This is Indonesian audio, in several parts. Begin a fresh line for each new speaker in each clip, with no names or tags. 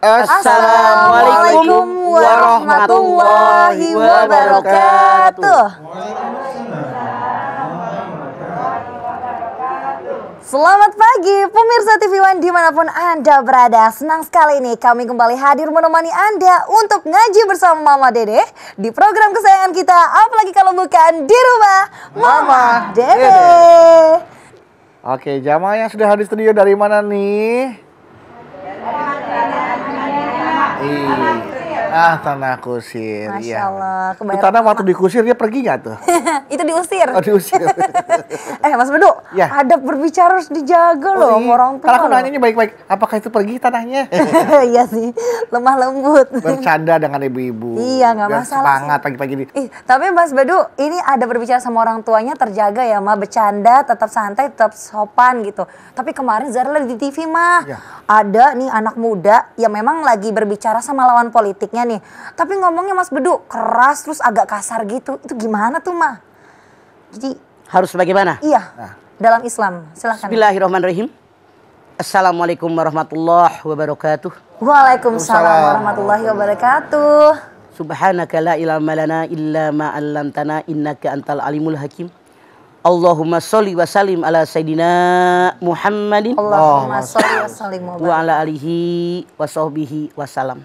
Assalamualaikum warahmatullahi wabarakatuh. Selamat pagi pemirsa TV One dimanapun Anda berada. Senang sekali nih kami kembali hadir menemani Anda untuk ngaji bersama Mama Dede di program kesayangan kita, apalagi kalau bukan di rumah Mama Dede.
Oke, jamaah yang sudah hadir studio dari mana nih? Tanah kusir.
Masya Allah.
Itu tanah waktu dikusir dia pergi nggak tuh?
Itu diusir.
Oh, diusir.
Mas Bedu,
ya.
Adab berbicara harus dijaga loh sama orang tua.
Kalau aku nanyanya baik-baik, apakah itu pergi tanahnya?
Iya sih, lemah lembut.
Bercanda dengan ibu-ibu.
Iya, nggak masalah.
Semangat pagi-pagi ini.
Tapi Mas Bedu, ini ada berbicara sama orang tuanya terjaga ya, Ma. Bercanda, tetap santai, tetap sopan gitu. Tapi kemarin Zara di TV, Ma. Ya. Ada nih anak muda yang memang lagi berbicara sama lawan politiknya nih. Tapi ngomongnya Mas Bedu keras terus agak kasar gitu. Itu gimana tuh, Ma? Jadi
harus bagaimana?
Iya. Dalam Islam. Silakan.
Bismillahirrahmanirrahim. Assalamualaikum warahmatullahi wabarakatuh.
Waalaikumsalam warahmatullahi wabarakatuh.
Subhanaka la ilma lana illa ma 'allamtana innaka antal alimul hakim. Allahumma sholli wa sallim ala sayidina Muhammadin.
Allahumma sholli wa sallim
wa ala alihi wa sahbihi wasallam.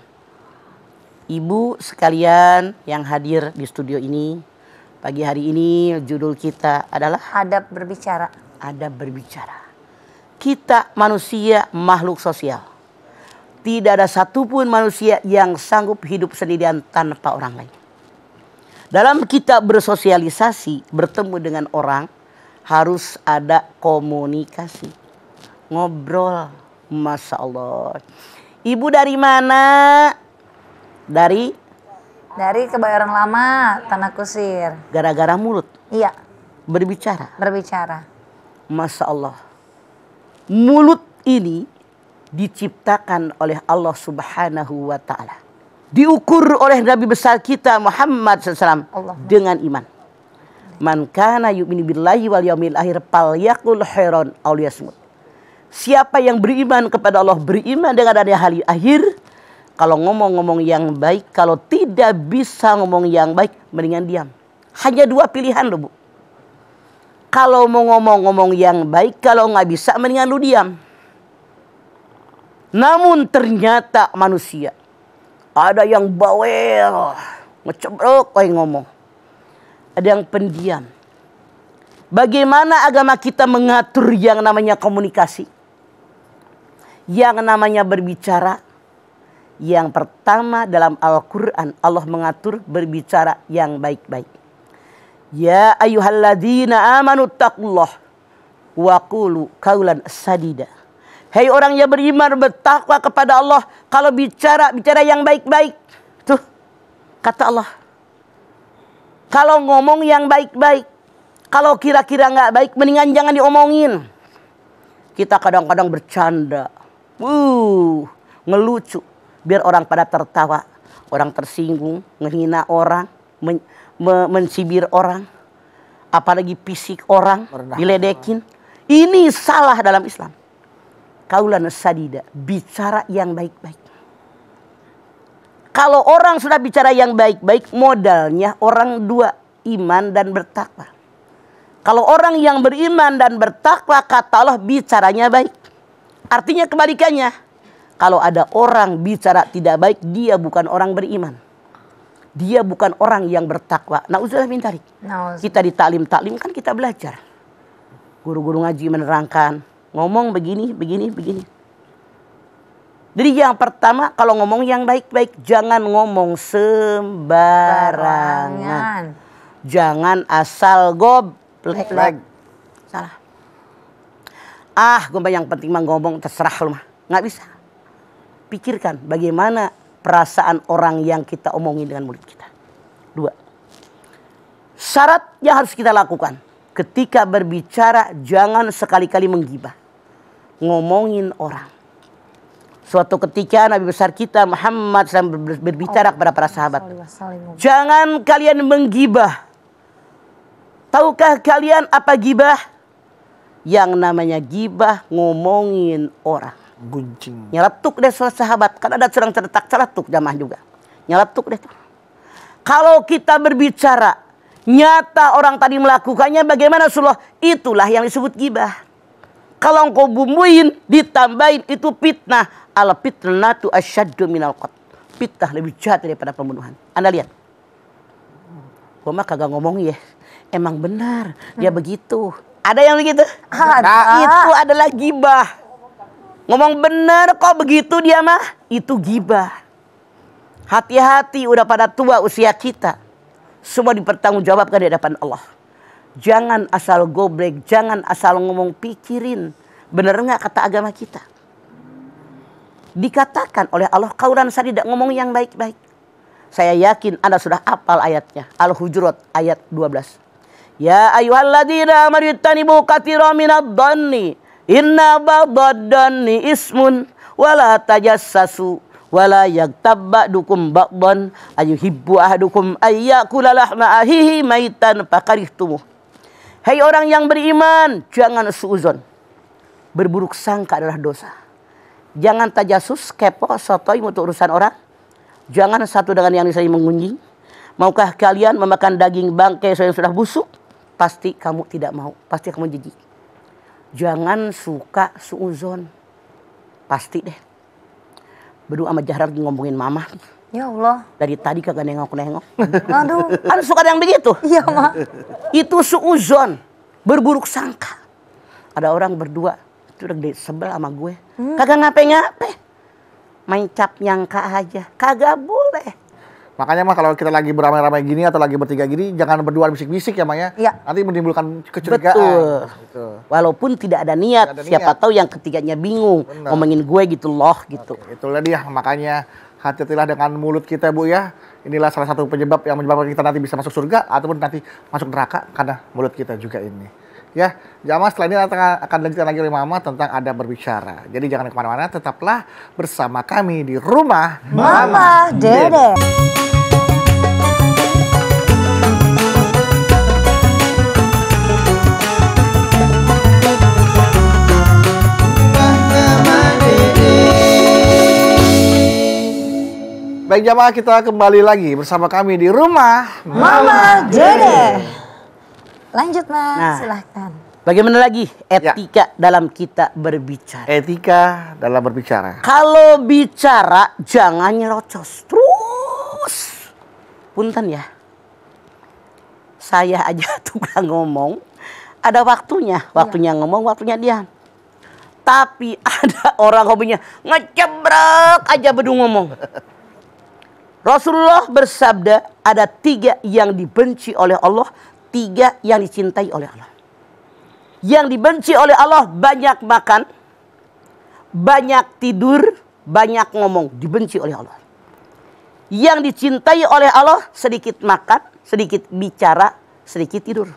Ibu sekalian yang hadir di studio ini, pagi hari ini judul kita adalah
adab berbicara.
Adab berbicara. Kita manusia makhluk sosial. Tidak ada satupun manusia yang sanggup hidup sendirian tanpa orang lain. Dalam kita bersosialisasi, bertemu dengan orang, harus ada komunikasi. Ngobrol. Masya Allah. Ibu dari mana? Dari
Kebayoran Lama, Tanah Kusir.
Gara-gara mulut?
Iya.
Berbicara?
Berbicara.
Masya Allah. Mulut ini diciptakan oleh Allah Subhanahu wa Ta'ala. Diukur oleh Nabi besar kita Muhammad SAW dengan iman. Man kana yu'minu billahi wal yaumil akhir falyaqul khairan aw liyasmut. Siapa yang beriman kepada Allah, beriman dengan adanya hari akhir, kalau ngomong-ngomong yang baik, kalau tidak bisa ngomong yang baik, mendingan diam. Hanya dua pilihan loh, Bu. Kalau mau ngomong-ngomong yang baik, kalau nggak bisa, mendingan lu diam. Namun ternyata manusia, ada yang bawel, ngecebrok kayak ngomong. Ada yang pendiam. Bagaimana agama kita mengatur yang namanya komunikasi? Yang namanya berbicara? Yang pertama dalam Al-Quran, Allah mengatur berbicara yang baik-baik. Ya ayyuhalladzina amanu taqullah wa qulu qawlan sadida. Hei orang yang beriman, bertakwa kepada Allah. Kalau bicara yang baik-baik. Tuh, kata Allah. Kalau ngomong yang baik-baik. Kalau kira-kira nggak baik, mendingan jangan diomongin. Kita kadang-kadang bercanda. Ngelucu. Biar orang pada tertawa. Orang tersinggung, ngehina orang, mencibir orang. Apalagi fisik orang, diledekin. Ini salah dalam Islam. Kaulan sadida, bicara yang baik-baik. Kalau orang sudah bicara yang baik-baik, modalnya orang dua, iman dan bertakwa. Kalau orang yang beriman dan bertakwa, kata Allah bicaranya baik. Artinya kebalikannya. Kalau ada orang bicara tidak baik, dia bukan orang beriman. Dia bukan orang yang bertakwa. Nauzubillah min dzalik. Kita di taklim kan kita belajar. Guru-guru ngaji menerangkan, ngomong begini, begini, begini. Jadi yang pertama, kalau ngomong yang baik-baik, jangan ngomong sembarangan. Jangan asal goblek. Salah. Gue yang penting mah ngomong, terserah lu mah. Nggak bisa. Pikirkan bagaimana perasaan orang yang kita omongin dengan mulut kita. 2. Syarat yang harus kita lakukan. Ketika berbicara, jangan sekali-kali menggibah. Ngomongin orang. Suatu ketika Nabi besar kita Muhammad SAW berbicara kepada para sahabat. Jangan kalian menggibah. Tahukah kalian apa gibah? Yang namanya gibah ngomongin orang.
Guncing.
Nyeletuk deh sahabat. Kan ada curang ceretak celetuk jamaah juga. Nyeletuk deh. Kalau kita berbicara, nyata orang tadi melakukannya, bagaimana Rasulullah? Itulah yang disebut gibah. Kalau engkau bumbuin, ditambahin, itu fitnah. Al fitnatu asyaddu minal qatl. Fitnah lebih jahat daripada pembunuhan. Anda lihat. Gua mah kagak ngomong ya. Emang benar, dia begitu. Ada yang begitu? Itu adalah gibah. Ngomong benar kok begitu dia mah, itu gibah. Hati-hati, udah pada tua usia kita. Semua dipertanggungjawabkan di hadapan Allah. Jangan asal goblek, jangan asal ngomong, pikirin. Bener nggak kata agama kita? Dikatakan oleh Allah, kaulan saya tidak ngomong yang baik-baik. Saya yakin Anda sudah hafal ayatnya. Al-Hujurat ayat 12. Ya ayyuhalladzina amanu ittanibu katsiran minadh dhanni inna ba'dad dhanni ismun wala tajassasu wala yaghtab ba'dukum ba'dan ayuhibbu ahadukum ayyakula lahma ahihi maitan fakarihtumuh. Hai orang yang beriman, jangan suuzon. Berburuk sangka adalah dosa. Jangan tajasus, kepo, sotoy untuk urusan orang. Jangan satu dengan yang saling mengunjing. Maukah kalian memakan daging bangkai yang sudah busuk? Pasti kamu tidak mau. Pasti kamu jijik. Jangan suka suuzon. Pasti deh. Berdua sama Jahra lagi ngomongin mama.
Ya Allah.
Dari tadi kagak nengok-nengok.
Aduh.
Kan suka ada yang begitu.
Iya, Ma.
Itu suuzon. Berburuk sangka. Ada orang berdua. Itu udah sebel sama gue. Kagak ngape-ngape. Main cap nyangka aja. Kagak boleh.
Makanya mah kalau kita lagi beramai-ramai gini atau lagi bertiga gini, jangan berdua bisik-bisik ya Maya.
Iya.
Nanti menimbulkan kecurigaan.
Betul.
Gitu.
Walaupun tidak ada niat.
Tidak ada
Siapa
niat.
tahu yang ketiganya bingung.
Benar.
Ngomongin gue gitu loh gitu.
Itulah dia, makanya hati-hatilah dengan mulut kita Bu ya. Inilah salah satu penyebab yang menyebabkan kita nanti bisa masuk surga ataupun nanti masuk neraka karena mulut kita juga ini. Ya, jamaah setelah ini akan lanjutkan lagi oleh Mama tentang adab berbicara. Jadi jangan kemana-mana, tetaplah bersama kami di Rumah
Mama Dede.
Baik jamaah, kita kembali lagi bersama kami di Rumah
Mama Dede. Lanjut, Mas.
Nah.
Silahkan.
Bagaimana lagi etika dalam kita berbicara?
etika dalam berbicara.
Kalau bicara jangan nyerocos terus. Punten ya. Saya aja tukang ngomong. Ada waktunya. Waktunya ngomong, waktunya diam. Tapi ada orang hobinya ngecebrek aja bedung ngomong. Rasulullah bersabda ada 3 yang dibenci oleh Allah, 3 yang dicintai oleh Allah. Yang dibenci oleh Allah banyak makan, banyak tidur, banyak ngomong. Dibenci oleh Allah. Yang dicintai oleh Allah sedikit makan, sedikit bicara, sedikit tidur.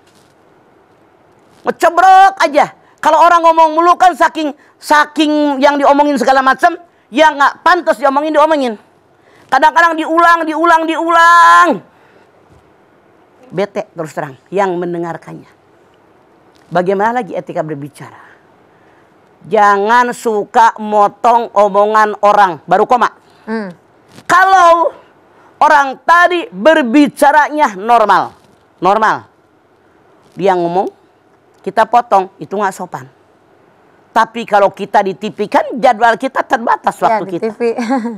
Ngecebrok aja. Kalau orang ngomong mulu kan saking yang diomongin segala macam, yang nggak pantas diomongin. Kadang-kadang diulang. Bete terus terang yang mendengarkannya. Bagaimana lagi etika berbicara? Jangan suka motong omongan orang. Baru koma. Kalau orang tadi berbicaranya normal. Normal. Dia ngomong, kita potong, itu nggak sopan. Tapi kalau kita di TV kan jadwal kita terbatas waktu
di
kita.
TV.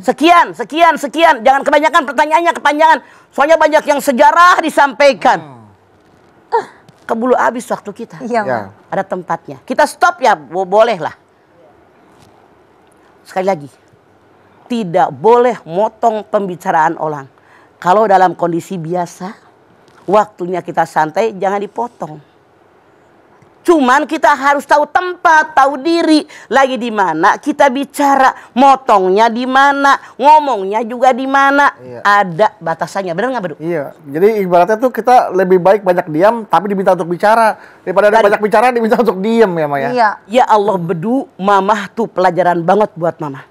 Sekian. Jangan kebanyakan pertanyaannya kepanjangan. Soalnya banyak yang sejarah disampaikan. Keburu habis waktu kita.
Iya,
Ya.
Ada tempatnya. Kita stop ya, boleh lah. Sekali lagi, tidak boleh motong pembicaraan orang. Kalau dalam kondisi biasa, waktunya kita santai, jangan dipotong. Cuman kita harus tahu tempat, tahu diri, lagi di mana kita bicara, motongnya di mana, ngomongnya juga di mana.
Iya.
Ada batasannya, benar nggak, Bedu?
Iya, jadi ibaratnya tuh kita lebih baik banyak diam tapi diminta untuk bicara daripada ada banyak bicara diminta untuk diam ya Maya.
Iya.
Ya Allah, Bedu, mamah tuh pelajaran banget buat mamah.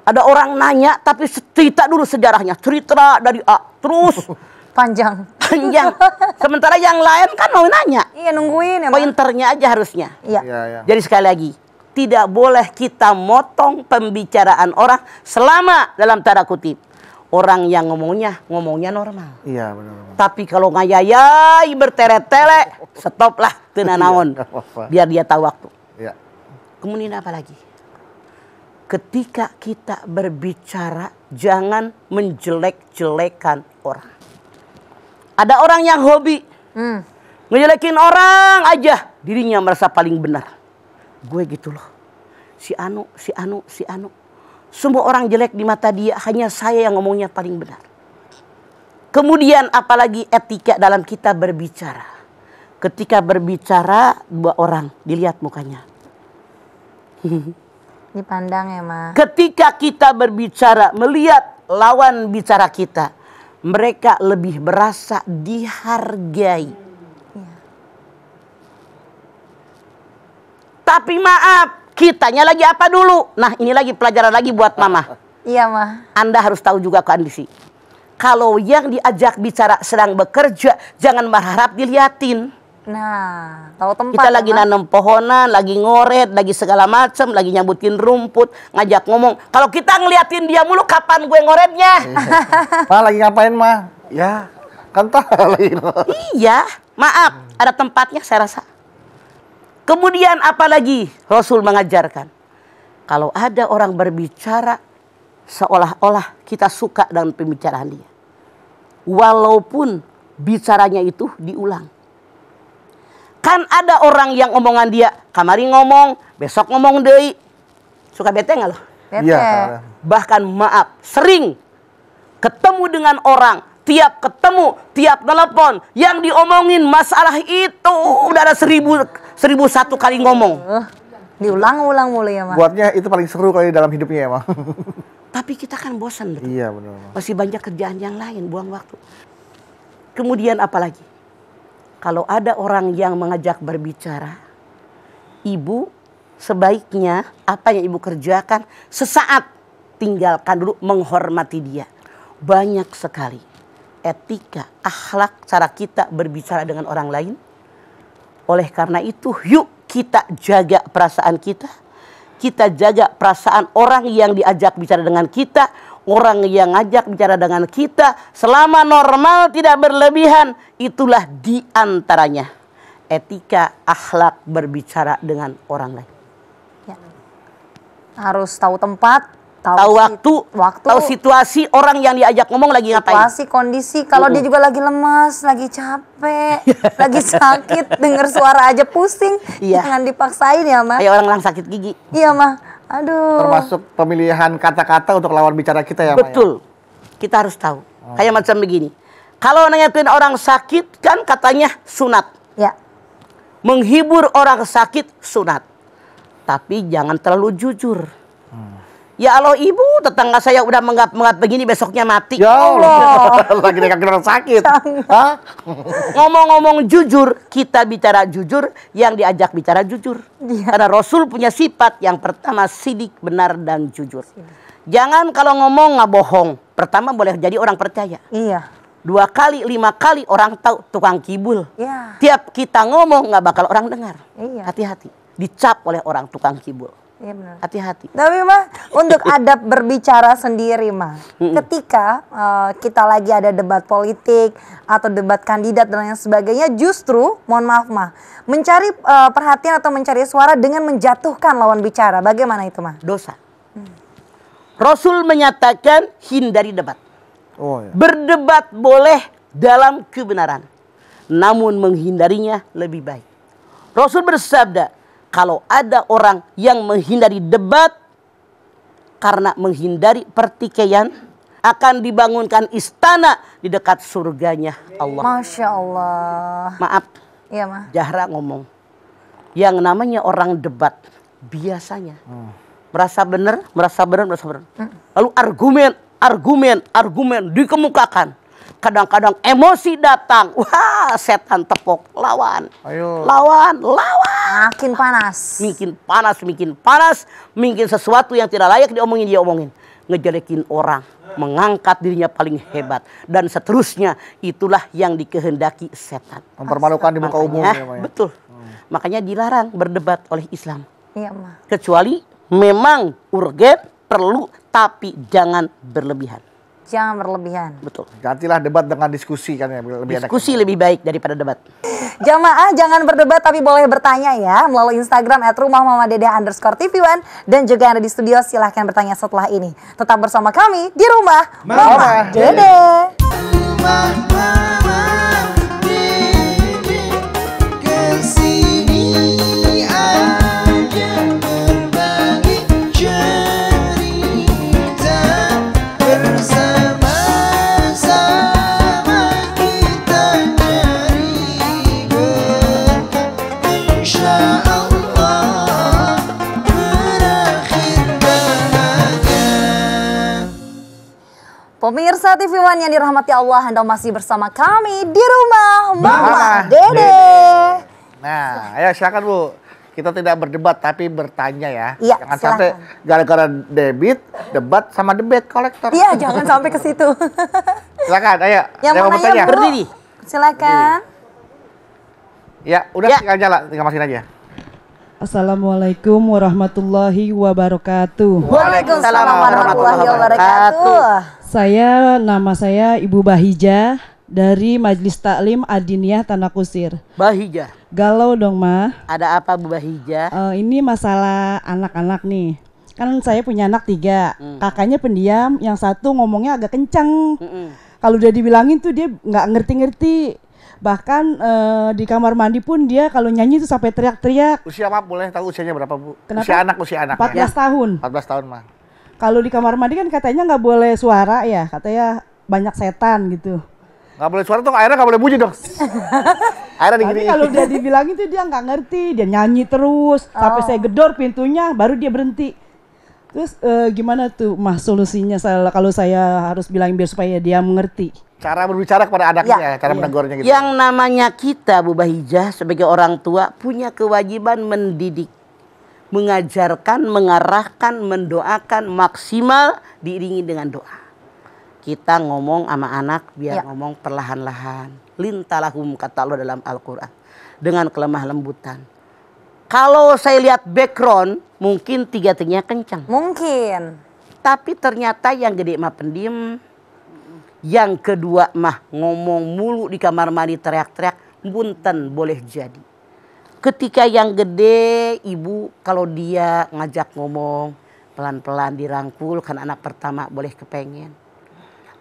Ada orang nanya tapi cerita dulu sejarahnya, cerita dari A terus
Panjang.
panjang. Sementara yang lain kan mau nanya,
Iya, nungguin ya, Ma.
pointernya aja harusnya.
Iya.
Iya, iya.
Jadi sekali lagi, tidak boleh kita motong pembicaraan orang selama dalam tanda kutip orang yang ngomongnya normal.
Iya, benar.
Tapi kalau ngayayai bertele-tele, stoplah teu naon.
Nggak apa-apa.
Biar dia tahu waktu.
Iya.
Kemudian apa lagi? Ketika kita berbicara, jangan menjelek-jelekan orang. Ada orang yang hobi ngejelekin orang aja, dirinya merasa paling benar. Gue gitu loh. Si Anu. Semua orang jelek di mata dia, hanya saya yang ngomongnya paling benar. Kemudian apalagi etika dalam kita berbicara. Ketika berbicara, dua orang dilihat mukanya.
Dipandang ya, Ma.
Ketika kita berbicara, melihat lawan bicara kita, mereka lebih berasa dihargai. Tapi maaf, kitanya lagi apa dulu? Nah, ini lagi pelajaran lagi buat mama.
Iya, Ma.
Anda harus tahu juga kondisi. Kalau yang diajak bicara sedang bekerja, jangan berharap dilihatin.
Nah, tahu tempat.
Kita
ya,
lagi
Ma.
nanam pohonan, lagi ngoret, lagi segala macam, lagi nyambutin rumput, ngajak ngomong. Kalau kita ngeliatin dia mulu, kapan gue ngoretnya?
Ma lagi ngapain, Ma? Ya, kan tahu lagi.
Iya, maaf, ada tempatnya saya rasa. Kemudian apalagi Rasul mengajarkan, kalau ada orang berbicara seolah-olah kita suka dengan pembicaraan dia, walaupun bicaranya itu diulang. Kan ada orang yang omongan dia kamari ngomong, besok ngomong deui. Suka bete nggak lo?
Bete.
Iya.
Bahkan maaf, sering ketemu dengan orang, tiap ketemu, tiap telepon, yang diomongin masalah itu udah ada 1001 kali ngomong.
Diulang-ulang mulu ya, Ma.
Buatnya itu paling seru kali dalam hidupnya ya, Ma.
Tapi kita kan bosan, betul.
Iya, benar. Ma.
Masih banyak kerjaan yang lain, buang waktu. Kemudian apalagi? Kalau ada orang yang mengajak berbicara, ibu sebaiknya apa yang ibu kerjakan sesaat tinggalkan dulu, menghormati dia. Banyak sekali etika, akhlak, cara kita berbicara dengan orang lain. Oleh karena itu, yuk kita jaga perasaan kita. Kita jaga perasaan orang yang diajak bicara dengan kita. Orang yang ngajak bicara dengan kita. Selama normal, tidak berlebihan. Itulah diantaranya etika, akhlak berbicara dengan orang lain.
Ya. Harus tahu tempat,
Tahu waktu, tahu situasi orang yang diajak ngomong lagi ngapain.
situasi, kondisi. Kalau dia juga lagi lemas, lagi capek, lagi sakit, dengar suara aja pusing.
Iya.
Jangan dipaksain ya, Ma.
Kayak orang sakit gigi.
Iya, Ma. Aduh.
Termasuk pemilihan kata-kata untuk lawan bicara kita ya, Ma.
Betul. Kita harus tahu. Kayak macam begini. Kalau nanyain orang sakit kan katanya sunat.
Ya.
Menghibur orang sakit sunat. Tapi jangan terlalu jujur. Ya Allah, ibu tetangga saya udah menganggap begini, besoknya mati.
Ya Allah. Lagi nengokin orang sakit. Hah?
Ngomong-ngomong jujur, kita bicara jujur, yang diajak bicara jujur. Karena Rasul punya sifat yang pertama sidik, benar dan jujur. Jangan kalau ngomong nggak bohong. Pertama boleh jadi orang percaya.
Iya.
2 kali, 5 kali orang tahu tukang kibul.
Iya.
Tiap kita ngomong nggak bakal orang dengar.
Iya.
Hati-hati. Dicap oleh orang tukang kibul.
Iya benar.
Hati-hati.
Tapi mah untuk adab berbicara sendiri mah, ketika kita lagi ada debat politik atau debat kandidat dan lain sebagainya, justru mohon maaf mah mencari perhatian atau mencari suara dengan menjatuhkan lawan bicara, bagaimana itu mah?
Dosa. Rasul menyatakan hindari debat.
Oh, ya.
Berdebat boleh dalam kebenaran, namun menghindarinya lebih baik. Rasul bersabda, kalau ada orang yang menghindari debat karena menghindari pertikaian, akan dibangunkan istana di dekat surganya Allah.
Masya Allah.
Maaf,
Iya mah.
Zahra ngomong, yang namanya orang debat biasanya merasa benar. Lalu argumen dikemukakan. Kadang-kadang emosi datang. Wah, setan tepok. Lawan.
Ayo.
Lawan.
Makin panas.
Makin panas. Mungkin sesuatu yang tidak layak diomongin. Ngejelekin orang. Mengangkat dirinya paling hebat. Dan seterusnya. Itulah yang dikehendaki setan.
Mempermalukan di muka umum. Ya, Ma, ya.
Betul. Makanya dilarang berdebat oleh Islam.
Iya mah.
Kecuali memang urgen, perlu, tapi jangan berlebihan.
Jangan berlebihan.
Betul.
Gantilah debat dengan diskusi kan ya. Lebih enak.
Diskusi lebih baik daripada debat.
Jamaah jangan berdebat tapi boleh bertanya ya melalui Instagram @rumahmamadede_tv1 dan juga yang ada di studio silahkan bertanya setelah ini. Tetap bersama kami di Rumah Mama Dede. Pemirsa TV One yang dirahmati Allah, Anda masih bersama kami di Rumah Mama Dede.
Nah, ayo silakan Bu. Kita tidak berdebat tapi bertanya ya.
Iya,
Jangan sampai gara-gara debat sama debit kolektor.
Iya, jangan sampai ke situ.
Silakan, ayo.
Yang mau nanya dulu.
Berdiri.
Silakan.
Ya, udah tinggal masukin aja.
Assalamualaikum warahmatullahi wabarakatuh.
Waalaikumsalam warahmatullahi wabarakatuh.
Nama saya Ibu Bahijah dari Majelis Taklim Adiniyah Tanah Kusir.
Bahijah.
Galau dong, Ma.
Ada apa Bu Bahijah?
Ini masalah anak-anak nih. Kan saya punya anak 3. Kakaknya pendiam, yang satu ngomongnya agak kencang. Kalau udah dibilangin tuh dia nggak ngerti-ngerti. Bahkan di kamar mandi pun dia kalau nyanyi tuh sampai teriak-teriak.
Usia apa boleh tahu usianya berapa Bu?
Kenapa?
Usia anak.
14
ya?
tahun.
14 tahun mah.
Kalau di kamar mandi kan katanya nggak boleh suara ya, katanya banyak setan gitu.
Nggak boleh suara tuh, airnya nggak boleh bunyi dong. Airnya
Tapi
digini.
kalau udah dibilangin tuh dia nggak ngerti, dia nyanyi terus sampai saya gedor pintunya, baru dia berhenti. Terus gimana tuh Mah solusinya kalau saya harus bilangin biar supaya dia mengerti?
Cara berbicara kepada anaknya, cara menegurnya gitu.
Yang namanya kita Bu Bahijah sebagai orang tua punya kewajiban mendidik, mengajarkan, mengarahkan, mendoakan maksimal diiringi dengan doa. Kita ngomong sama anak biar ngomong perlahan-lahan. Lintalahum kata Allah dalam Al-Quran. Dengan kelemah lembutan. Kalau saya lihat background mungkin 3-tiganya kencang.
Mungkin.
Tapi ternyata yang gede mah pendiam. Yang kedua mah ngomong mulu di kamar mandi teriak-teriak. Bunten boleh jadi. Ketika yang gede ibu kalau dia ngajak ngomong pelan-pelan dirangkul kan anak pertama boleh kepengen.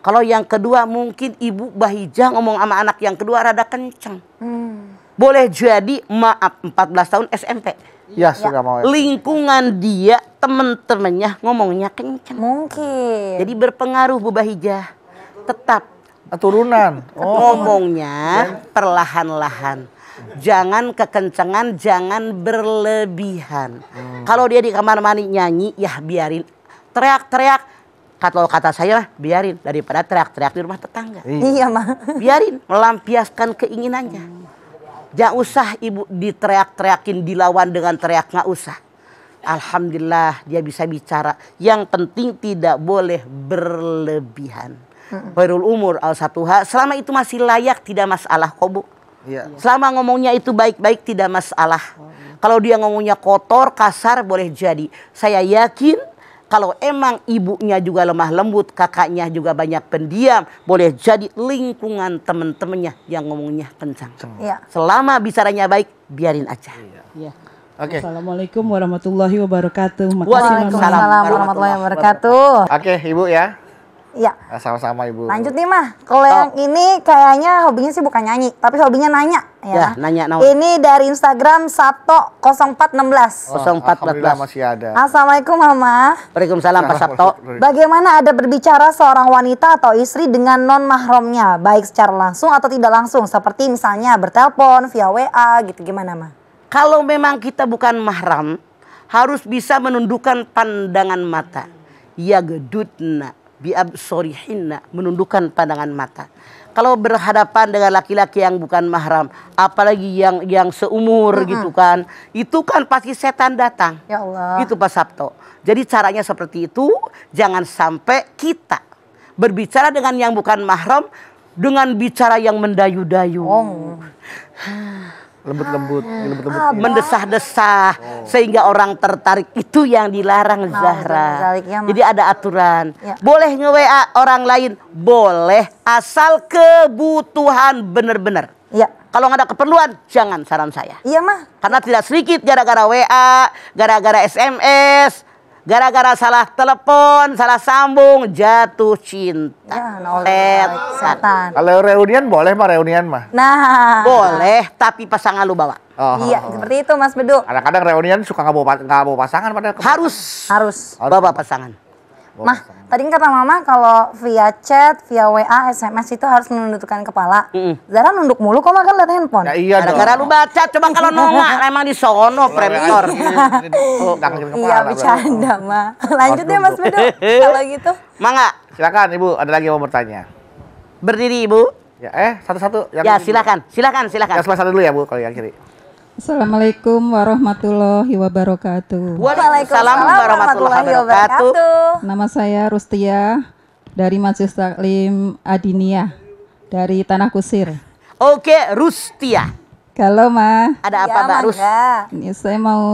Kalau yang kedua mungkin ibu Bahijah ngomong sama anak yang kedua rada kenceng. Boleh jadi maaf 14 tahun SMP.
Ya, suka mau.
Lingkungan dia temen-temennya ngomongnya kenceng.
Mungkin.
Jadi berpengaruh Bu Bahijah. Tetap
Turunan.
ngomongnya perlahan-lahan. Jangan kekencengan, jangan berlebihan. Kalau dia di kamar mandi nyanyi, ya biarin. Teriak-teriak, kalau kata saya biarin. Daripada teriak-teriak di rumah tetangga.
Iya mah.
Biarin, melampiaskan keinginannya. Jangan usah ibu diteriak-teriakin, dilawan dengan teriak, nggak usah. Alhamdulillah dia bisa bicara. Yang penting tidak boleh berlebihan. Khairul umur al-satuha, selama itu masih layak tidak masalah kok Bu.
Iya.
Selama ngomongnya itu baik-baik tidak masalah. Kalau dia ngomongnya kotor, kasar, boleh jadi. Saya yakin kalau emang ibunya juga lemah lembut, kakaknya juga banyak pendiam, boleh jadi lingkungan teman-temannya yang ngomongnya kencang.
Iya.
Selama bicaranya baik, biarin aja.
Iya.
Oke.
Assalamualaikum warahmatullahi wabarakatuh. Makasih,
Waalaikumsalam.
Mama.
Waalaikumsalam warahmatullahi wabarakatuh.
Oke, Ibu ya.
Iya.
Sama-sama Ibu.
Lanjut nih mah, kalau yang ini kayaknya hobinya sih bukan nyanyi, tapi hobinya nanya
Ya,
ya.
nanya naon.
Ini dari Instagram Sabto 0416.
0414.
Alhamdulillah masih ada.
Assalamualaikum Mama.
Waalaikumsalam Pak Sabto.
Bagaimana ada berbicara seorang wanita atau istri dengan non mahramnya, baik secara langsung atau tidak langsung, seperti misalnya bertelepon, via WA gitu, gimana mah?
Kalau memang kita bukan mahram, harus bisa menundukkan pandangan mata. Ya gedutna biabsorihinna, menundukkan pandangan mata. Kalau berhadapan dengan laki-laki yang bukan mahram, apalagi yang seumur gitu kan, itu kan pasti setan datang.
Ya Allah.
Itu Pak Sabto. Jadi caranya seperti itu, jangan sampai kita berbicara dengan yang bukan mahram dengan bicara yang mendayu-dayu.
Lembut-lembut, lembut-lembut.
Mendesah-desah sehingga orang tertarik, itu yang dilarang Zahra.
Ya,
jadi ada aturan.
Ya.
Boleh nge-WA orang lain, boleh, asal kebutuhan benar-benar.
Iya.
Kalau nggak ada keperluan, jangan, saran saya.
Iya mah.
Karena tidak sedikit gara-gara WA, gara-gara SMS, gara-gara salah telepon, salah sambung, jatuh cinta.
Ya, setan.
Kalau reunian boleh mah, reunian mah.
Nah.
Boleh, tapi pasangan lu bawa.
Iya, seperti itu Mas Bedu.
Kadang-kadang reunian suka nggak bawa pasangan pada
Harus bawa pasangan.
Mah, tadi kata Mama kalau via chat, via WA, SMS itu harus menundukkan kepala. Zara nunduk mulu kok, mah kan lihat handphone.
Ya iya dong.
Gara-gara lu baca, coba kalau nongak emang di sono premator.
Iya, bercanda mah. Lanjut ya Mas Bedu. Kalau gitu.
Mangga,
Silakan Ibu, ada lagi yang mau bertanya.
berdiri Ibu.
Ya, satu-satu.
Ya, silakan.
Yang sebelah sana dulu ya Bu, kalau yang kiri.
Assalamualaikum warahmatullahi wabarakatuh.
Waalaikumsalam warahmatullahi wabarakatuh.
Nama saya Rustia dari Majelis Taklim Adiniyah dari Tanah Kusir.
Oke, Rustia.
Kalau Ma,
Ada apa
Ya,
Mbak Rus?
mangga.
ini saya mau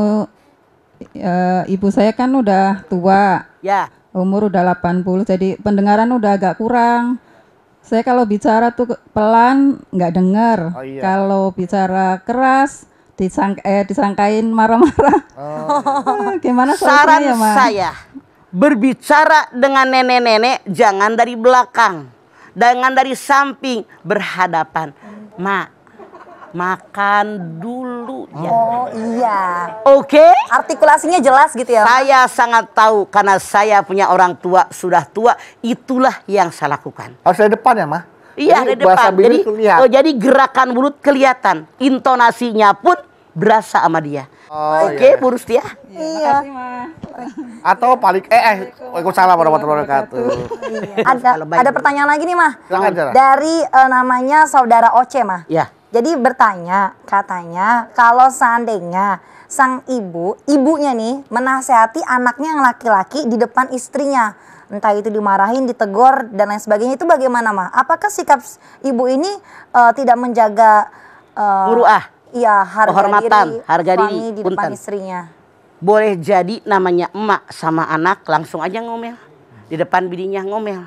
ibu saya kan udah tua,
Ya,
umur udah 80, jadi pendengaran udah agak kurang. Saya kalau bicara tuh pelan nggak dengar.
Oh, iya.
Kalau bicara keras disangkain marah-marah. Gimana
saran
solusinya, Ma?
saya, berbicara dengan nenek-nenek jangan dari belakang, jangan dari samping, berhadapan. Makan dulu ya.
Oh iya.
Oke?
Artikulasinya jelas gitu ya.
Saya sangat tahu karena saya punya orang tua, sudah tua, itulah yang saya lakukan.
Harus dari depan ya, Mah?
Iya,
Jadi
dari
bahasa
depan.
bibir kelihatan.
Jadi gerakan mulut kelihatan, intonasinya pun berasa sama dia. Oke, Bu Rustia.
Iya.
Atau paling Waalaikumsalam warahmatullahi wabarakatuh.
Ada pertanyaan lagi nih Mah.
Silakan, Zara.
Dari namanya saudara Oce Mah.
Ya.
Jadi bertanya, katanya kalau seandainya sang ibunya nih menasehati anaknya yang laki-laki di depan istrinya, entah itu dimarahin, ditegur dan lain sebagainya, itu bagaimana Mah? Apakah sikap ibu ini tidak menjaga
Muruah.
iya,
Kehormatan, harga
suami
diri,
di depan
punten.
istrinya?
Boleh jadi namanya emak sama anak langsung aja ngomel. Di depan bininya ngomel.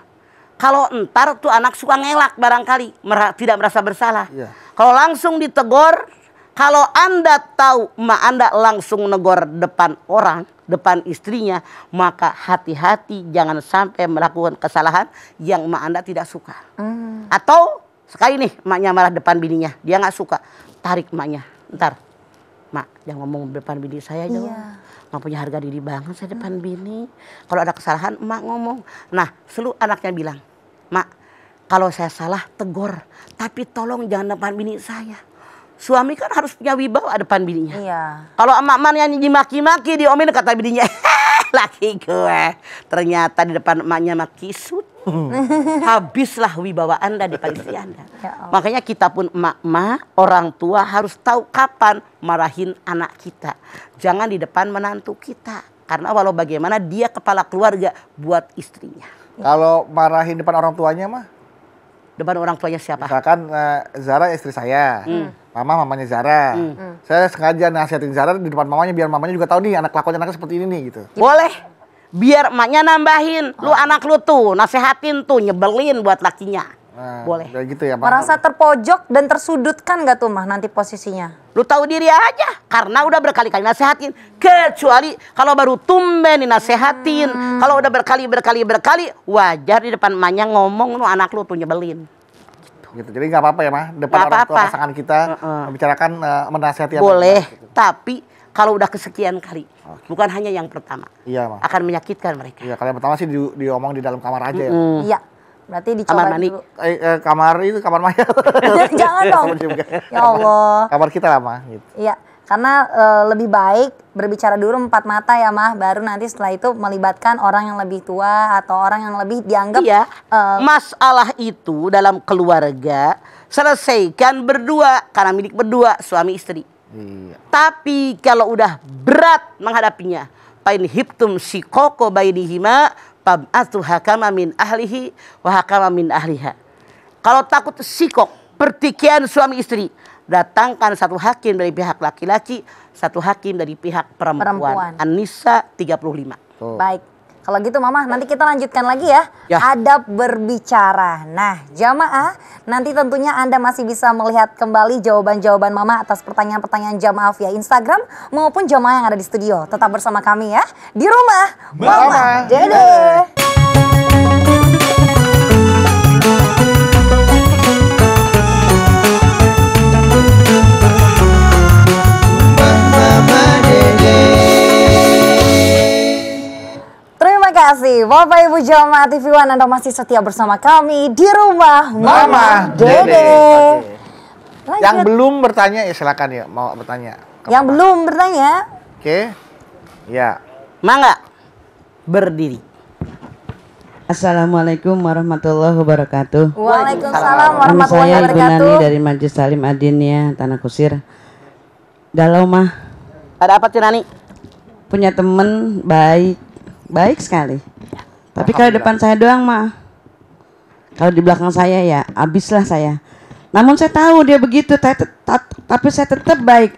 Kalau entar tuh anak suka ngelak barangkali, tidak merasa bersalah.
Iya.
Kalau langsung ditegur, kalau Anda tahu emak Anda langsung negor depan orang, depan istrinya, maka hati-hati jangan sampai melakukan kesalahan yang emak Anda tidak suka. Atau sekali nih emaknya marah depan bininya, dia nggak suka, tarik emaknya. Ntar, Mak, jangan ngomong depan bini saya aja. Nggak punya harga diri banget saya depan bini. Kalau ada kesalahan emak ngomong. Nah, selalu anaknya bilang, Mak, kalau saya salah tegur, tapi tolong jangan depan bini saya. Suami kan harus punya wibawa depan bininya.
Iya.
Kalau emak-emaknya dimaki-maki, diomelin kata bininya, laki gue. Ternyata di depan emaknya maki sut. Habislah wibawa Anda di depan istri Anda.
Ya Allah.
Makanya kita pun emak-emak, orang tua harus tahu kapan marahin anak kita. Jangan di depan menantu kita. Karena walau bagaimana dia kepala keluarga buat istrinya.
Kalau marahin depan orang tuanya mah?
Depan orang tuanya siapa?
Misalkan Zara istri saya, Mama mamanya Zara. Saya sengaja nasihatin Zara di depan mamanya biar mamanya juga tahu nih anak kelakuannya anaknya seperti ini nih gitu.
Boleh. Biar emaknya nambahin. Lu anak lu tuh nasehatin tuh, nyebelin buat lakinya.
Nah,
Boleh.
kayak gitu ya, Mah.
Merasa terpojok dan tersudutkan gak tuh mah nanti posisinya?
Lu tahu diri aja karena udah berkali-kali nasehatin. Kecuali kalau baru tumben dinasehatin. Kalau udah berkali wajar di depan emaknya ngomong lu anak lu tuh nyebelin.
Gitu. Jadi nggak apa-apa ya, Mah. Depan
Nggak
orang tua
apa-apa.
pasangan kita membicarakan menasihati apa
Boleh,
gitu.
tapi kalau udah kesekian kali, bukan hanya yang pertama,
Iya, Mah.
akan menyakitkan mereka.
Iya, kalau yang pertama sih diomong di dalam kamar aja ya.
Iya. Berarti dicoba
Kamar mandi.
dulu.
Kamar itu kamar Maya.
Jangan dong.
Sama juga.
Ya Allah.
Kamar kita lah, Mah. Gitu.
Iya, karena lebih baik berbicara dulu empat mata ya mah, baru nanti setelah itu melibatkan orang yang lebih tua atau orang yang lebih dianggap
Iya, masalah itu dalam keluarga selesaikan berdua karena milik berdua suami istri.
Iya.
Tapi kalau udah berat menghadapinya, pain hiptum sikoko bainihima pab'atu hakama min ahlihi wa hakama min ahliha. Kalau takut sikok, pertikaian suami istri, datangkan satu hakim dari pihak laki-laki, satu hakim dari pihak perempuan. An-Nisa 35.
Tuh.
baik. Kalau gitu Mama, nanti kita lanjutkan lagi ya.
Ya.
Adab berbicara. Nah, jamaah, nanti tentunya Anda masih bisa melihat kembali jawaban-jawaban Mama atas pertanyaan-pertanyaan jamaah via Instagram maupun jamaah yang ada di studio. Tetap bersama kami ya, di rumah Mama Dede. Terima kasih Bapak Ibu Jamaah TV One, Anda masih setia bersama kami di rumah Mama Dede.
Oke.
Lanjut.
Yang belum bertanya ya silakan ya, mau bertanya.
Yang belum bertanya,
Oke. Ya.
Mangga berdiri.
Assalamualaikum warahmatullahi wabarakatuh.
Waalaikumsalam
Nama
warahmatullahi
saya Ibu
wabarakatuh.
Nani dari Majelis Salim Adin Tanah Kusir. Galau mah,
Ada apa tuh Nani?
punya temen baik sekali. Tapi kalau depan saya doang mah, kalau di belakang saya ya abislah saya. Namun saya tahu dia begitu, tapi saya tetap baik.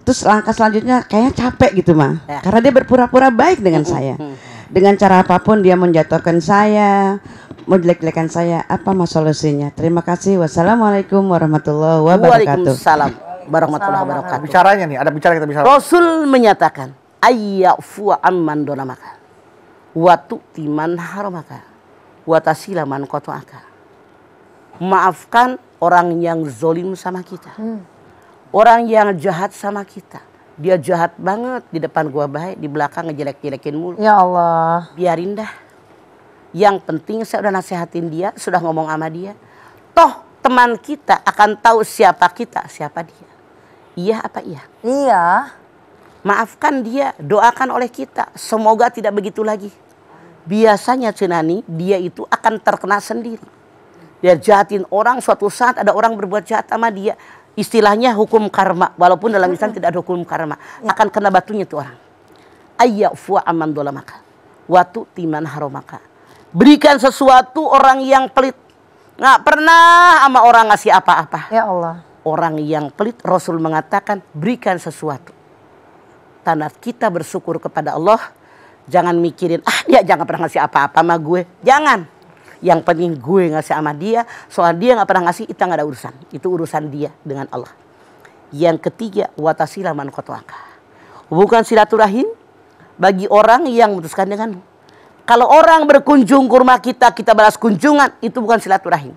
Terus langkah selanjutnya kayaknya capek gitu mah,
Ya.
karena dia berpura-pura baik dengan saya. Dengan cara apapun dia menjatuhkan saya, menjelek-jelekan saya. Apa mas solusinya? Terima kasih. Wassalamualaikum warahmatullahi wabarakatuh.
Waalaikumsalam warahmatullahi wabarakatuh.
Bicaranya nih, ada bicara kita bisa.
Rasul menyatakan, ayyafu amman donamaka, wa tu'ti man haramaka, wa tasila man qata'aka. Maafkan orang yang zolim sama kita. Orang yang jahat sama kita. Dia jahat banget, di depan gua baik, di belakang ngejelek-jelekin mulu.
Ya Allah.
Biarin dah. Yang penting saya udah nasehatin dia, sudah ngomong sama dia. Toh teman kita akan tahu siapa kita, siapa dia. Iya apa iya?
Iya.
Maafkan dia, doakan oleh kita. Semoga tidak begitu lagi. Biasanya Cenani, dia itu akan terkena sendiri. Dia jahatin orang, suatu saat ada orang berbuat jahat sama dia. Istilahnya hukum karma. Walaupun dalam Islam tidak ada hukum karma. Akan kena batunya tuh orang. Ayyafu amman dolamaka, wa tu'ti man haramaka. Berikan sesuatu orang yang pelit. Nggak pernah sama orang ngasih apa-apa.
Ya Allah.
Orang yang pelit, Rasul mengatakan berikan sesuatu. Tanda kita bersyukur kepada Allah. Jangan mikirin, dia jangan pernah ngasih apa-apa sama gue. Jangan. Yang penting gue ngasih sama dia. Soal dia gak pernah ngasih, kita gak ada urusan. Itu urusan dia dengan Allah. Yang ketiga, watasila man qata'aka. Hubungan silaturahim bagi orang yang memutuskan denganmu. Kalau orang berkunjung ke rumah kita, kita balas kunjungan, itu bukan silaturahim.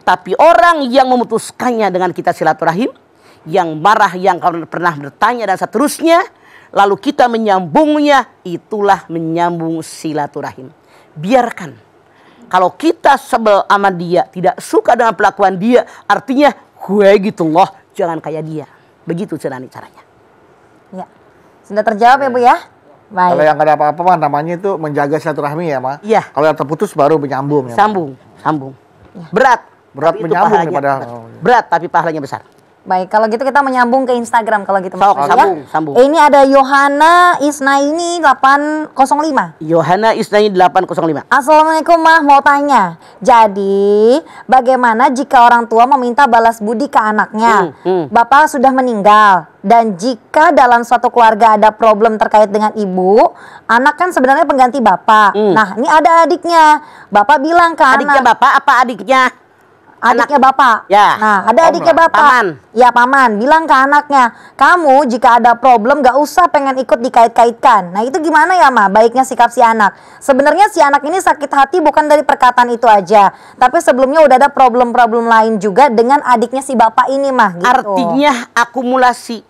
Tapi orang yang memutuskannya dengan kita silaturahim, yang marah, yang pernah bertanya dan seterusnya, lalu kita menyambungnya, itulah menyambung silaturahim. Biarkan. Kalau kita sebel sama dia, tidak suka dengan pelakuan dia, artinya gue gitu loh, jangan kayak dia. Begitu caranya.
Ya. Sudah terjawab ya Bu ya? Baik.
Kalau yang nggak ada apa-apa mah namanya itu menjaga silaturahmi ya, Ma.
Iya.
Kalau yang terputus baru menyambung ya. Ma?
Sambung. Berat.
Berat
tapi itu
menyambung
pahalanya-
daripada
berat tapi pahalanya besar.
Baik, kalau gitu kita menyambung ke Instagram kalau gitu
Sok,
Mas.
sambung.
Ini ada Yohana Isnaini 805.
Yohana Isnaini 805.
Assalamualaikum Mah, mau tanya. Jadi, bagaimana jika orang tua meminta balas budi ke anaknya? Bapak sudah meninggal. Dan jika dalam suatu keluarga ada problem terkait dengan ibu, anak kan sebenarnya pengganti bapak. Nah, ini ada adiknya. Bapak bilang ke
Adiknya
anak.
bapak apa adiknya?
Adiknya bapak.
Ya.
Nah, ada adiknya bapak.
Paman.
Ya, paman. Bilang ke anaknya, kamu jika ada problem gak usah pengen ikut dikait-kaitkan. Nah, itu gimana ya, Ma? Baiknya sikap si anak. Sebenarnya si anak ini sakit hati bukan dari perkataan itu aja. Tapi sebelumnya udah ada problem-problem lain juga dengan adiknya si bapak ini, Mah. Gitu.
Artinya akumulasi.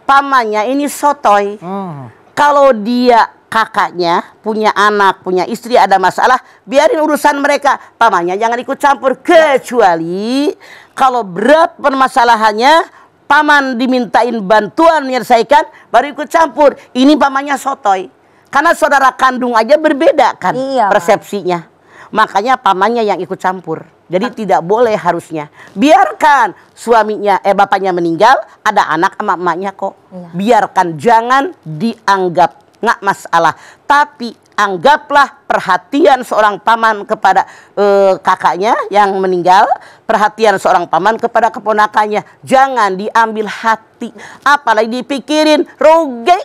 Pamannya ini sotoy. Kalau dia kakaknya punya anak, punya istri ada masalah, biarin urusan mereka. Pamannya jangan ikut campur. Kecuali kalau berat permasalahannya, paman dimintain bantuan menyelesaikan, baru ikut campur. Ini pamannya sotoy. Karena saudara kandung aja berbeda kan persepsinya. Makanya pamannya yang ikut campur. Jadi tidak boleh harusnya. Biarkan suaminya, bapaknya meninggal, ada anak sama emaknya kok. Biarkan, jangan dianggap. Nggak masalah, tapi anggaplah perhatian seorang paman kepada kakaknya yang meninggal, perhatian seorang paman kepada keponakannya, jangan diambil hati, apalagi dipikirin rugi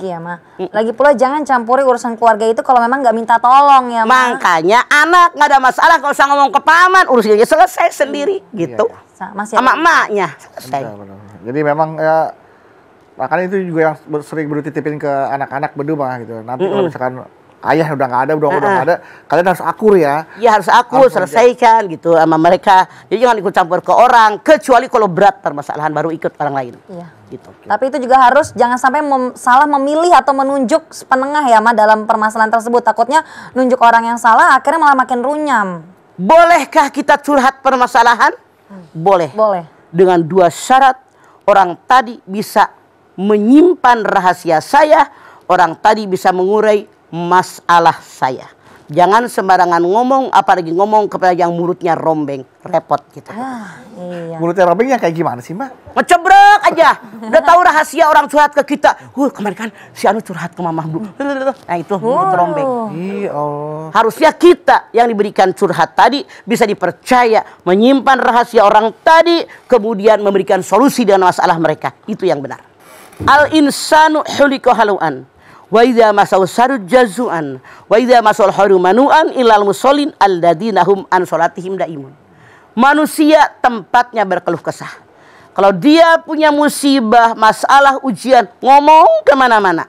ya, Ma. Lagi pula jangan campuri urusan keluarga itu kalau memang nggak minta tolong ya, Ma.
Makanya anak nggak ada masalah, kalau usah ngomong ke paman, urusannya selesai sendiri gitu. Sama emaknya selesai.
Jadi memang ya, makanya itu juga yang sering dititipin ke anak-anak berdua gitu. Nanti kalau misalkan ayah udah nggak ada, udah nggak ada, kalian harus akur ya.
Iya harus akur, selesaikan gitu sama mereka. Jadi jangan ikut campur ke orang, kecuali kalau berat permasalahan baru ikut orang lain.
Iya.
Gitu.
Tapi itu juga harus jangan sampai salah memilih atau menunjuk penengah ya, Ma, dalam permasalahan tersebut. Takutnya nunjuk orang yang salah akhirnya malah makin runyam.
Bolehkah kita curhat permasalahan? Boleh.
Boleh.
Dengan dua syarat, orang tadi bisa menyimpan rahasia saya, orang tadi bisa mengurai masalah saya. Jangan sembarangan ngomong, apalagi ngomong kepada yang mulutnya rombeng, repot kita.
Iya.
Mulutnya rombengnya kayak gimana sih, Mbak?
Ngecebrek aja. Udah tahu rahasia orang curhat ke kita. Kemarin kan si Anu curhat ke Mama Bu. Nah itu mulut rombeng.
Iya Allah.
Harusnya kita yang diberikan curhat tadi bisa dipercaya, menyimpan rahasia orang tadi, kemudian memberikan solusi dengan masalah mereka. Itu yang benar. Al-insanu hulika haluan wa idza masau sarud jazuan wa idza masal harumanuan ilal musallin alladzina hum an salatihim daimun. Manusia tempatnya berkeluh kesah. Kalau dia punya musibah, masalah, ujian, ngomong kemana-mana.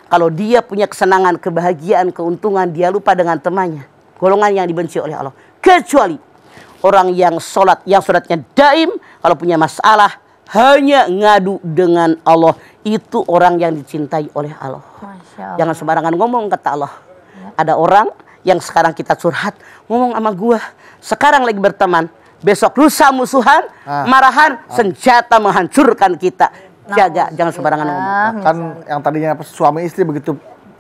Kalau dia punya kesenangan, kebahagiaan, keuntungan, dia lupa dengan temannya. Golongan yang dibenci oleh Allah. Kecuali orang yang sholat, yang sholatnya daim, kalau punya masalah hanya ngadu dengan Allah, itu orang yang dicintai oleh Allah. Jangan sembarangan ngomong, kata Allah. Ada orang yang sekarang kita curhat, ngomong sama gua, sekarang lagi berteman, besok lusa musuhan, marahan, senjata menghancurkan kita. Jaga, jangan sembarangan ngomong.
Kan yang tadinya suami istri begitu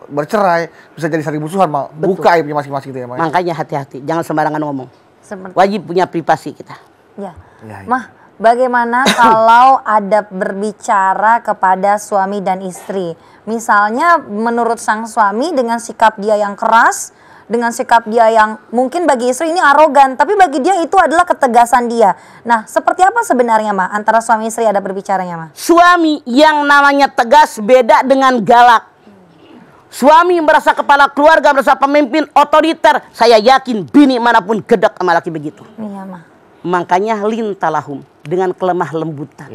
bercerai bisa jadi saling musuhan, buka aibnya masing-masing gitu ya, Mbak.
Makanya hati-hati, jangan sembarangan ngomong. Wajib punya privasi kita.
Ya. Mah, bagaimana kalau ada berbicara kepada suami dan istri? Misalnya menurut sang suami dengan sikap dia yang keras, dengan sikap dia yang mungkin bagi istri ini arogan, tapi bagi dia itu adalah ketegasan dia. Nah, seperti apa sebenarnya, Ma, antara suami istri ada berbicaranya, Ma?
Suami yang namanya tegas beda dengan galak. Suami merasa kepala keluarga, merasa pemimpin otoriter. Saya yakin bini manapun gedek sama laki begitu.
Iya, Ma.
Makanya lintalahum dengan kelemah lembutan,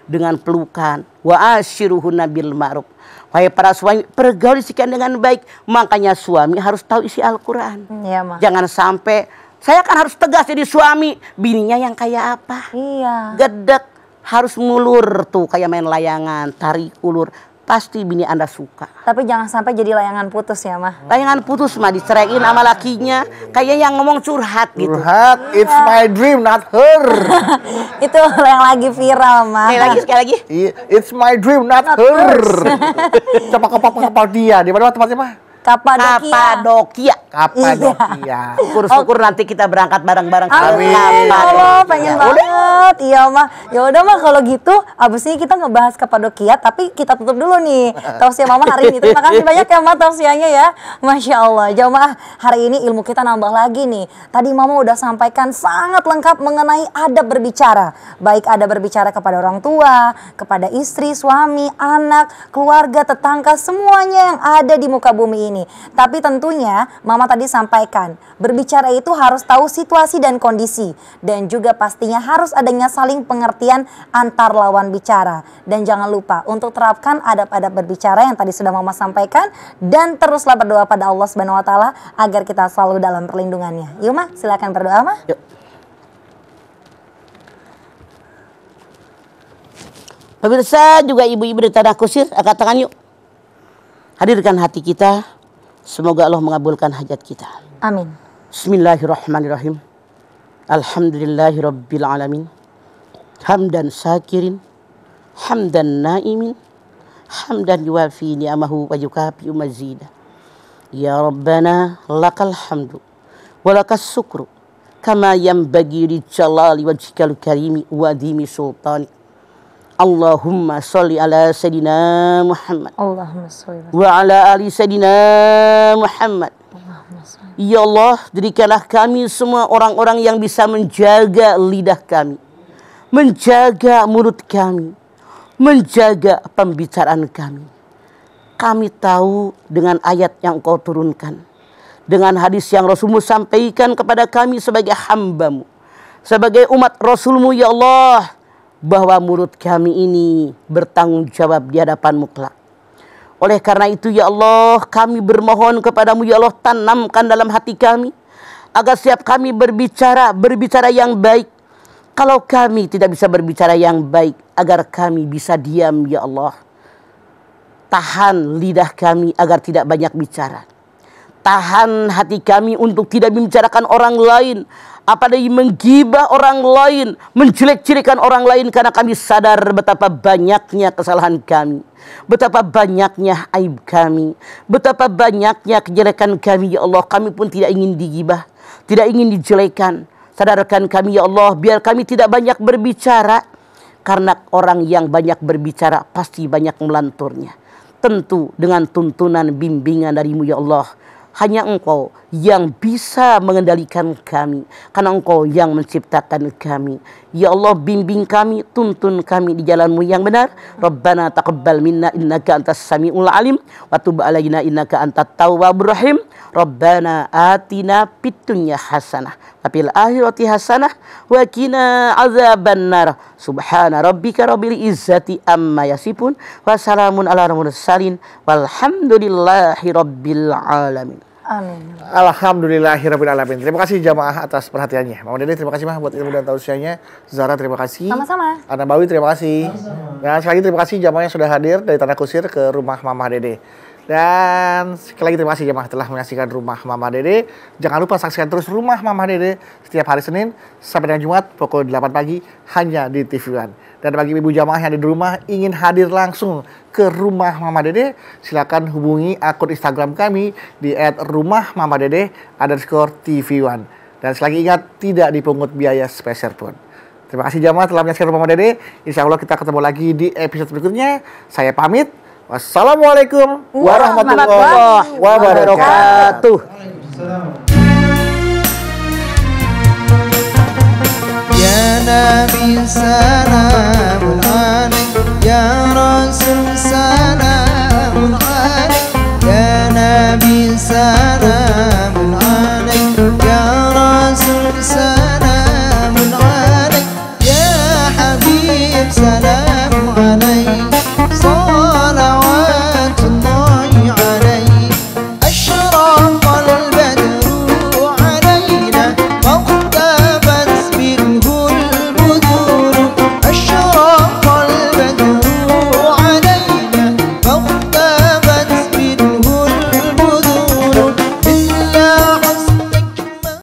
dengan pelukan, wa asyiruhunna bil ma'ruf. Wahai para suami, pergauli sekian dengan baik. Makanya suami harus tahu isi Al-Quran.
Iya, Ma.
Jangan sampai saya kan harus tegas jadi suami, bininya yang kayak apa?
Iya.
Gedek, harus ngulur tuh kayak main layangan, tarik ulur. Pasti bini Anda suka.
Tapi jangan sampai jadi layangan putus ya, Ma.
Layangan putus mah diceraiin sama lakinya. Kayak yang ngomong curhat gitu.
Curhat, it's my dream, not her.
Itu yang lagi viral, Ma.
Sekali lagi.
It's my dream, not her. Coba kapal dia. Di mana tempatnya, Mah?
Kapadokia.
Kapadokia.
Syukur-syukur nanti kita berangkat bareng-bareng.
Amin. Allah, pengen banget. Iya mah. Ya udah mah kalau gitu, abis ini kita ngebahas Kapadokia, tapi kita tutup dulu nih tausiah Mama hari ini. Terima kasih banyak ya Ma tausiahnya ya. Masya Allah. Jamaah, hari ini ilmu kita nambah lagi nih. Tadi Mama udah sampaikan sangat lengkap mengenai adab berbicara. Baik adab berbicara kepada orang tua, kepada istri, suami, anak, keluarga, tetangga, semuanya yang ada di muka bumi ini. Tapi tentunya Mama tadi sampaikan, berbicara itu harus tahu situasi dan kondisi. Dan juga pastinya harus adanya saling pengertian antar lawan bicara. Dan jangan lupa untuk terapkan adab-adab berbicara yang tadi sudah Mama sampaikan. Dan teruslah berdoa pada Allah Subhanahu wa Ta'ala agar kita selalu dalam perlindungannya. Yuk Ma, silakan berdoa Ma.
Yuk. Pemirsa juga ibu-ibu di tanah kusir, angkat tangan yuk. Hadirkan hati kita, semoga Allah mengabulkan hajat kita.
Amin.
Bismillahirrahmanirrahim. Alhamdulillahirabbil alamin. Hamdan syakirin, hamdan naimin, hamdan yuwafi ni'amahu wa yukafi mazida. Ya Rabbana lakal hamdu wa lakas syukru kama yanbaghi li jalali wajhikal karimi wa dimi sultanik. Allahumma sholli ala Sayyidina Muhammad.
Allahumma sholli
wa ala ali Sayyidina Muhammad. Ya Allah, jadikanlah kami semua orang-orang yang bisa menjaga lidah kami, menjaga mulut kami, menjaga pembicaraan kami. Kami tahu dengan ayat yang Kau turunkan, dengan hadis yang Rasulmu sampaikan kepada kami sebagai hamba-Mu, sebagai umat Rasul-Mu, ya Allah, bahwa mulut kami ini bertanggung jawab di hadapan-Mu kelak. Oleh karena itu ya Allah, kami bermohon kepadamu ya Allah, tanamkan dalam hati kami agar setiap kami berbicara yang baik. Kalau kami tidak bisa berbicara yang baik, agar kami bisa diam ya Allah. Tahan lidah kami agar tidak banyak bicara. Tahan hati kami untuk tidak membicarakan orang lain, apalagi menggibah orang lain, menjelek-jelekan orang lain, karena kami sadar betapa banyaknya kesalahan kami, betapa banyaknya aib kami, betapa banyaknya kejelekan kami ya Allah. Kami pun tidak ingin digibah, tidak ingin dijelekan. Sadarkan kami ya Allah, biar kami tidak banyak berbicara, karena orang yang banyak berbicara pasti banyak melanturnya. Tentu dengan tuntunan bimbingan darimu ya Allah. Hanya Engkau yang bisa mengendalikan kami, karena Engkau yang menciptakan kami. Ya Allah, bimbing kami, tuntun kami di jalan-Mu yang benar. Rabbana taqabbal minna innaka antas samiul alim wa tub alaina innaka antat tawwabur rahim. Rabbana atina fid dunya hasanah wa fil akhirati hasanah wa qina azabannar. Subhana rabbika rabbil izzati amma yasifun wa salamun ala mursalin walhamdulillahi rabbil alamin.
Amin.
Alhamdulillahirrabbilalamin. Terima kasih jamaah atas perhatiannya. Mama Dede terima kasih Mah buat ilmu dan tausiahnya. Zara terima kasih.
Sama-sama.
Ana Bawi terima kasih. Dan sekali lagi terima kasih jamaah yang sudah hadir dari Tanah Kusir ke rumah Mama Dede. Dan sekali lagi terima kasih jamaah telah menyaksikan rumah Mama Dede. Jangan lupa saksikan terus rumah Mama Dede setiap hari Senin sampai dengan Jumat pukul 8 pagi hanya di TV One. Dan bagi ibu jamaah yang ada di rumah ingin hadir langsung ke rumah Mama Dede, silakan hubungi akun Instagram kami di @rumahmamadede_TV One. Dan selagi ingat, tidak dipungut biaya sepeser pun. Terima kasih jamaah telah menyaksikan rumah Mama Dede. Insya Allah kita ketemu lagi di episode berikutnya. Saya pamit. Wassalamualaikum warahmatullahi wabarakatuh.
Ya Nabi salamun alaik, Ya Rasul salamun alaik, Ya Nabi salamun